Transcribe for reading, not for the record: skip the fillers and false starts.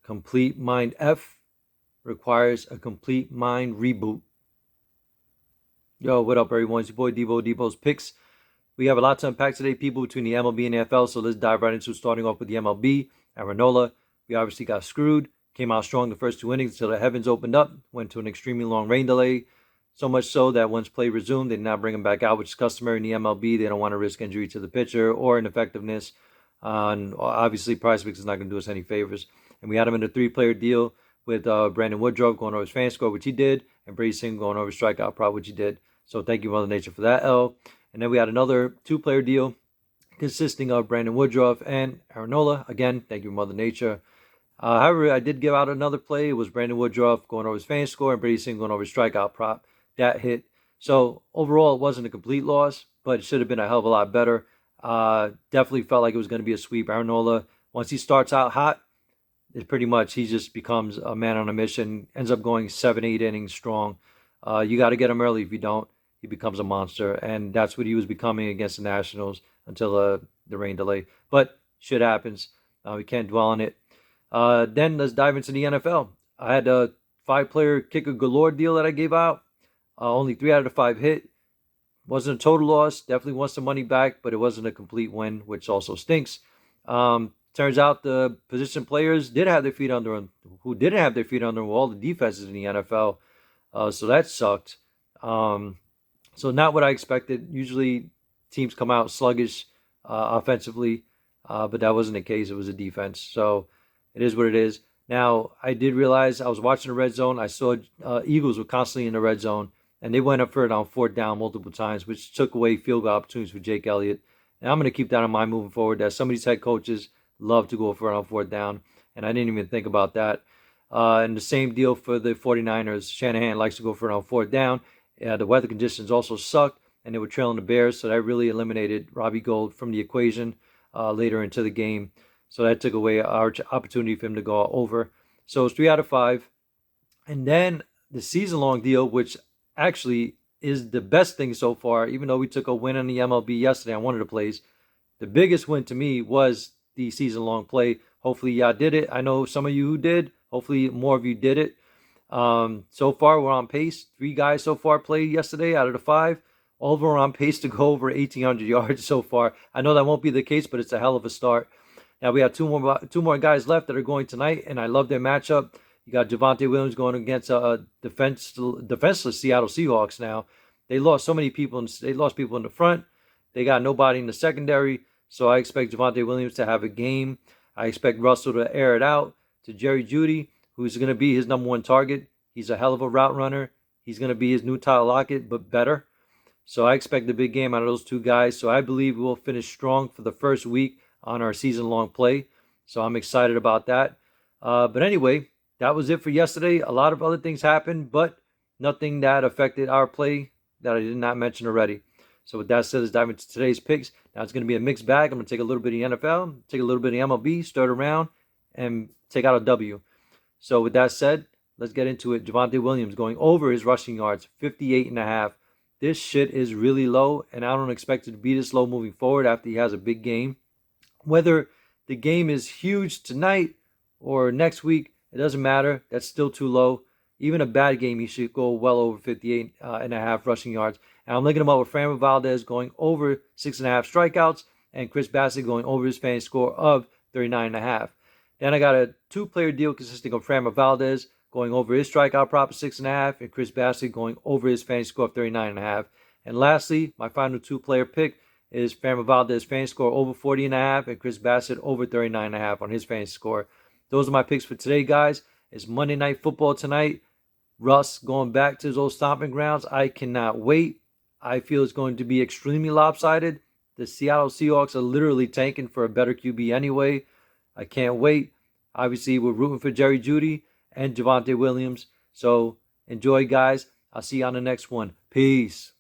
Complete Mind F requires a complete mind reboot. Yo, what up, everyone? It's your boy Debo's Picks. We have a lot to unpack today, people, between the MLB and NFL. So let's dive right into starting off with the MLB. Aaron, we obviously got screwed. Came out strong the first two innings until the heavens opened up. Went to an extremely long rain delay. So much so that once play resumed, they did not bring him back out, which is customary in the MLB. They don't want to risk injury to the pitcher or ineffectiveness. And obviously, Prizepicks is not going to do us any favors. And we had him in a 3-player deal with Brandon Woodruff going over his fan score, which he did, and Brady Singer going over his strikeout prop, which he did. So thank you, Mother Nature, for that L. And then we had another 2-player deal consisting of Brandon Woodruff and Aaron Nola. Again, thank you, Mother Nature. However, I did give out another play. It was Brandon Woodruff going over his fan score and Brady Singer going over his strikeout prop. That hit. So overall, it wasn't a complete loss, but it should have been a hell of a lot better. Definitely felt like it was going to be a sweep. Aaron Nola, once he starts out hot, it pretty much he just becomes a man on a mission. Ends up going 7-8 innings strong. You got to get him early. If you don't, he becomes a monster, and that's what he was becoming against the Nationals until the rain delay. But shit happens. We can't dwell on it. Then let's dive into the NFL. I had a 5-player kicker galore deal that I gave out. Only 3 out of the 5 hit. Wasn't a total loss. Definitely wants some money back, but it wasn't a complete win, which also stinks. Turns out the position players did have their feet under them. Who didn't have their feet under them were all the defenses in the NFL. So that sucked. So not what I expected. Usually teams come out sluggish offensively, but that wasn't the case. It was a defense. So it is what it is. Now, I did realize I was watching the red zone. I saw Eagles were constantly in the red zone, and they went up for it on 4th down multiple times, which took away field goal opportunities for Jake Elliott. And I'm going to keep that in mind moving forward, that some of these head coaches love to go for it on 4th down, and I didn't even think about that. And the same deal for the 49ers. Shanahan likes to go for it on 4th down. The weather conditions also sucked, and they were trailing the Bears, so that really eliminated Robbie Gould from the equation later into the game. So that took away our opportunity for him to go over. So it's 3 out of 5. And then the season-long deal, which actually is the best thing so far, even though we took a win on the MLB yesterday on one of the plays. The biggest win to me was the season-long play. Hopefully y'all did it. I know some of you who did. Hopefully more of you did it. So far, we're on pace. 3 guys so far played yesterday out of the 5. All of them are on pace to go over 1,800 yards so far. I know that won't be the case, but it's a hell of a start. Now we have two more guys left that are going tonight, and I love their matchup. You got Javonte Williams going against defenseless Seattle Seahawks. Now they lost so many people. They lost people in the front. They got nobody in the secondary. So I expect Javonte Williams to have a game. I expect Russell to air it out to Jerry Jeudy, who's going to be his number 1 target. He's a hell of a route runner. He's going to be his new Tyler Lockett, but better. So I expect the big game out of those 2 guys. So I believe we'll finish strong for the first week on our season-long play. So I'm excited about that. But anyway, that was it for yesterday. A lot of other things happened, but nothing that affected our play that I did not mention already. So with that said, let's dive into today's picks. Now it's going to be a mixed bag. I'm going to take a little bit of the NFL, take a little bit of MLB, start around, and take out a W. So with that said, let's get into it. Javonte Williams going over his rushing yards, 58.5. This shit is really low, and I don't expect it to be this low moving forward after he has a big game. Whether the game is huge tonight or next week, it doesn't matter. That's still too low. Even a bad game, he should go well over 58.5 rushing yards. And I'm linking him up with Framber Valdez going over 6.5 strikeouts and Chris Bassett going over his fantasy score of 39.5. Then I got a 2-player deal consisting of Framber Valdez going over his strikeout prop of 6.5 and Chris Bassett going over his fantasy score of 39.5. And lastly, my final 2-player pick is Framber Valdez fantasy score over 40.5 and Chris Bassett over 39.5 on his fantasy score. Those are my picks for today, guys. It's Monday Night Football tonight. Russ going back to his old stomping grounds. I cannot wait. I feel it's going to be extremely lopsided. The Seattle Seahawks are literally tanking for a better QB anyway. I can't wait. Obviously, we're rooting for Jerry Jeudy and Javonte Williams. So enjoy, guys. I'll see you on the next one. Peace.